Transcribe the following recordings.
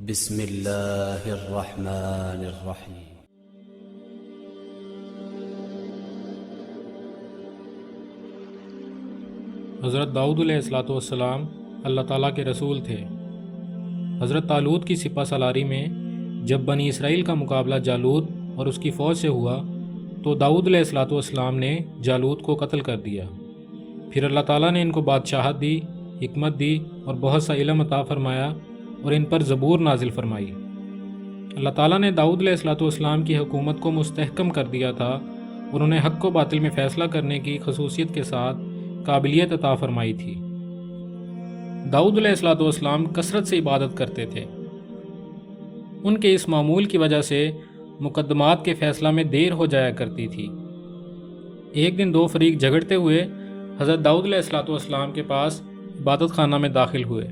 بسم اللہ الرحمن الرحیم۔ حضرت داؤد علیہ السلام اللہ تعالیٰ کے رسول تھے۔ حضرت طالوت کی سپہ سالاری میں جب بنی اسرائیل کا مقابلہ جالوت اور اس کی فوج سے ہوا تو داؤد علیہ السلام نے جالوت کو قتل کر دیا۔ پھر اللہ تعالیٰ نے ان کو بادشاہت دی، حکمت دی اور بہت سا علم عطا فرمایا اور ان پر زبور نازل فرمائی۔ اللہ تعالیٰ نے داؤد علیہ السلام کی حکومت کو مستحکم کر دیا تھا اور انہیں حق و باطل میں فیصلہ کرنے کی خصوصیت کے ساتھ قابلیت عطا فرمائی تھی۔ داؤد علیہ السلام کثرت سے عبادت کرتے تھے۔ ان کے اس معمول کی وجہ سے مقدمات کے فیصلہ میں دیر ہو جایا کرتی تھی۔ ایک دن دو فریق جھگڑتے ہوئے حضرت داؤد علیہ السلام کے پاس عبادت خانہ میں داخل ہوئے۔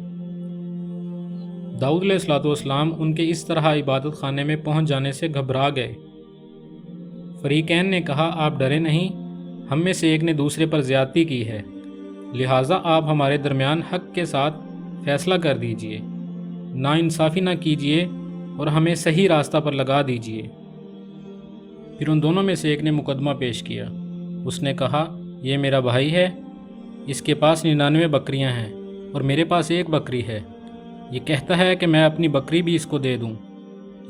داؤد علیہ السلام ان کے اس طرح عبادت خانے میں پہنچ جانے سے گھبرا گئے۔ فریقین نے کہا، آپ ڈرے نہیں، ہم میں سے ایک نے دوسرے پر زیادتی کی ہے، لہٰذا آپ ہمارے درمیان حق کے ساتھ فیصلہ کر دیجئے، ناانصافی نہ کیجئے اور ہمیں صحیح راستہ پر لگا دیجئے۔ پھر ان دونوں میں سے ایک نے مقدمہ پیش کیا۔ اس نے کہا، یہ میرا بھائی ہے، اس کے پاس 99 بکریاں ہیں اور میرے پاس ایک بکری ہے۔ یہ کہتا ہے کہ میں اپنی بکری بھی اس کو دے دوں۔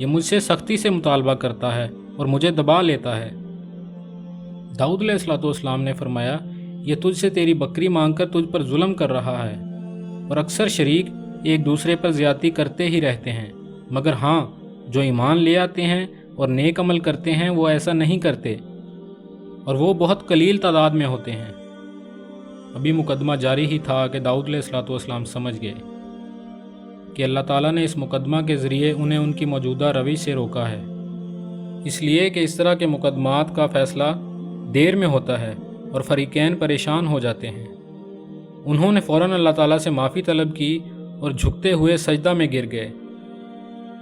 یہ مجھ سے سختی سے مطالبہ کرتا ہے اور مجھے دبا لیتا ہے۔ داؤد علیہ السلام نے فرمایا، یہ تجھ سے تیری بکری مانگ کر تجھ پر ظلم کر رہا ہے، اور اکثر شریک ایک دوسرے پر زیادتی کرتے ہی رہتے ہیں، مگر ہاں جو ایمان لے آتے ہیں اور نیک عمل کرتے ہیں وہ ایسا نہیں کرتے، اور وہ بہت قلیل تعداد میں ہوتے ہیں۔ ابھی مقدمہ جاری ہی تھا کہ داؤد علیہ السلام سمجھ گئے کہ اللہ تعالیٰ نے اس مقدمہ کے ذریعے انہیں ان کی موجودہ روش سے روکا ہے، اس لیے کہ اس طرح کے مقدمات کا فیصلہ دیر میں ہوتا ہے اور فریقین پریشان ہو جاتے ہیں۔ انہوں نے فوراً اللہ تعالیٰ سے معافی طلب کی اور جھکتے ہوئے سجدہ میں گر گئے۔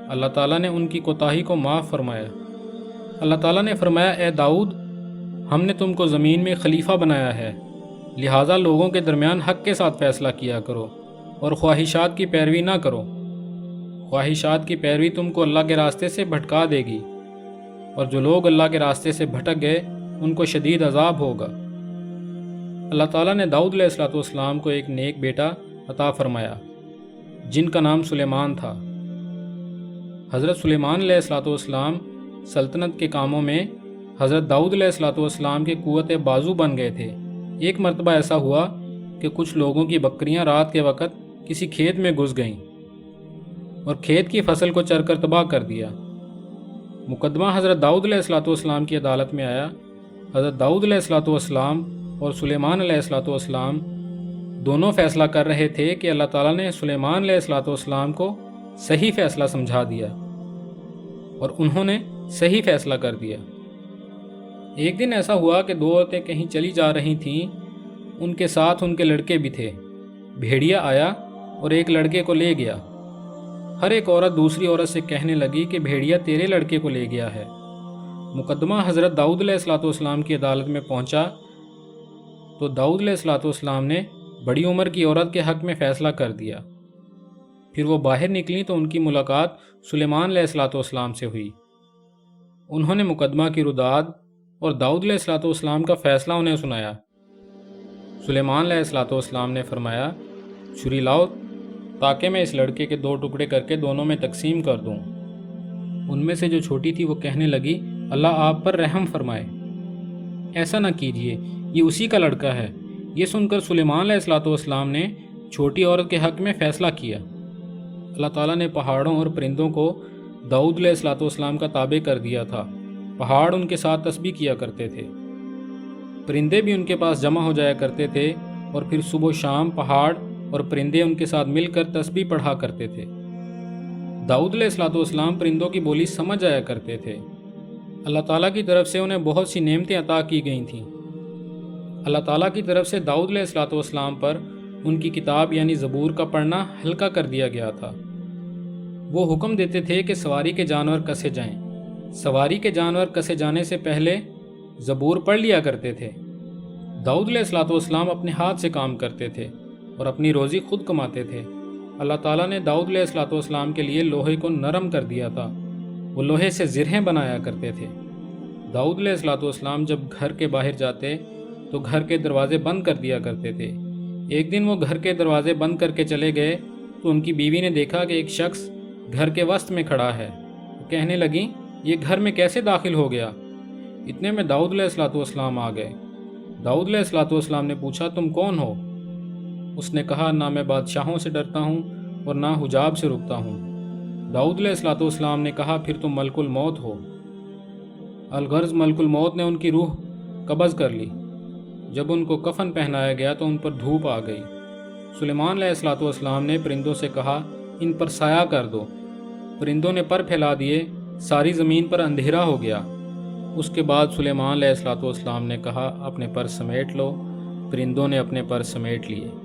اللہ تعالیٰ نے ان کی کوتاہی کو معاف فرمایا۔ اللہ تعالیٰ نے فرمایا، اے داؤد، ہم نے تم کو زمین میں خلیفہ بنایا ہے، لہٰذا لوگوں کے درمیان حق کے ساتھ فیصلہ کیا کرو اور خواہشات کی پیروی نہ کرو۔ خواہشات کی پیروی تم کو اللہ کے راستے سے بھٹکا دے گی، اور جو لوگ اللہ کے راستے سے بھٹک گئے ان کو شدید عذاب ہوگا۔ اللہ تعالیٰ نے داؤد علیہ السلام کو ایک نیک بیٹا عطا فرمایا جن کا نام سلیمان تھا۔ حضرت سلیمان علیہ السلام سلطنت کے کاموں میں حضرت داؤد علیہ السلام کے قوت بازو بن گئے تھے۔ ایک مرتبہ ایسا ہوا کہ کچھ لوگوں کی بکریاں رات کے وقت کسی کھیت میں گھس گئیں اور کھیت کی فصل کو چر کر تباہ کر دیا۔ مقدمہ حضرت داؤد علیہ السلام کی عدالت میں آیا۔ حضرت داؤد علیہ السلام اور سلیمان علیہ السلام دونوں فیصلہ کر رہے تھے کہ اللہ تعالیٰ نے سلیمان علیہ السلام کو صحیح فیصلہ سمجھا دیا اور انہوں نے صحیح فیصلہ کر دیا۔ ایک دن ایسا ہوا کہ دو عورتیں کہیں چلی جا رہی تھیں، ان کے ساتھ ان کے لڑکے بھی تھے۔ بھیڑیا آیا اور ایک لڑکے کو لے گیا۔ ہر ایک عورت دوسری عورت سے کہنے لگی کہ بھیڑیا تیرے لڑکے کو لے گیا ہے۔ مقدمہ حضرت داؤد علیہ السلام کی عدالت میں پہنچا تو داؤد علیہ السلام نے بڑی عمر کی عورت کے حق میں فیصلہ کر دیا۔ پھر وہ باہر نکلی تو ان کی ملاقات سلیمان علیہ السلام سے ہوئی۔ انہوں نے مقدمہ کی رداد اور داؤد علیہ السلام کا فیصلہ انہیں سنایا۔ سلیمان علیہ السلام نے فرمایا، چھری لاؤ تاکہ میں اس لڑکے کے 2 ٹکڑے کر کے دونوں میں تقسیم کر دوں۔ ان میں سے جو چھوٹی تھی وہ کہنے لگی، اللہ آپ پر رحم فرمائے، ایسا نہ کیجیے، یہ اسی کا لڑکا ہے۔ یہ سن کر سلیمان علیہ السلام نے چھوٹی عورت کے حق میں فیصلہ کیا۔ اللہ تعالیٰ نے پہاڑوں اور پرندوں کو داؤد علیہ السلام کا تابع کر دیا تھا۔ پہاڑ ان کے ساتھ تسبیح کیا کرتے تھے، پرندے بھی ان کے پاس جمع ہو جایا کرتے تھے، اور پھر صبح و شام پہاڑ اور پرندے ان کے ساتھ مل کر تسبیح پڑھا کرتے تھے۔ داؤد علیہ السلام پرندوں کی بولی سمجھ آیا کرتے تھے۔ اللہ تعالیٰ کی طرف سے انہیں بہت سی نعمتیں عطا کی گئی تھیں۔ اللہ تعالیٰ کی طرف سے داؤد علیہ السلام پر ان کی کتاب یعنی زبور کا پڑھنا ہلکا کر دیا گیا تھا۔ وہ حکم دیتے تھے کہ سواری کے جانور کسے جائیں۔ سواری کے جانور کسے جانے سے پہلے زبور پڑھ لیا کرتے تھے۔ داؤد علیہ السلام اپنے ہاتھ سے کام کرتے تھے اور اپنی روزی خود کماتے تھے، اللہ تعالیٰ نے داؤد علیہ السلام کے لیے لوہے کو نرم کر دیا تھا، وہ لوہے سے زرہیں بنایا کرتے تھے۔ داؤد علیہ السلام جب گھر کے باہر جاتے تو گھر کے دروازے بند کر دیا کرتے تھے۔ ایک دن وہ گھر کے دروازے بند کر کے چلے گئے تو ان کی بیوی نے دیکھا کہ ایک شخص گھر کے وسط میں کھڑا ہے۔ وہ کہنے لگیں، یہ گھر میں کیسے داخل ہو گیا؟ اتنے میں داؤد علیہ السلام آ گئے۔ داؤد علیہ السلام نے پوچھا، تم کون ہو؟ اس نے کہا، نہ میں بادشاہوں سے ڈرتا ہوں اور نہ حجاب سے رکتا ہوں۔ داؤد علیہ السلام نے کہا، پھر تم ملک الموت ہو۔ الغرض ملک الموت نے ان کی روح قبض کر لی۔ جب ان کو کفن پہنایا گیا تو ان پر دھوپ آ گئی۔ سلیمان علیہ السلام نے پرندوں سے کہا، ان پر سایہ کر دو۔ پرندوں نے پر پھیلا دیے، ساری زمین پر اندھیرا ہو گیا۔ اس کے بعد سلیمان علیہ السلام نے کہا، اپنے پر سمیٹ لو۔ پرندوں نے اپنے پر سمیٹ لیے۔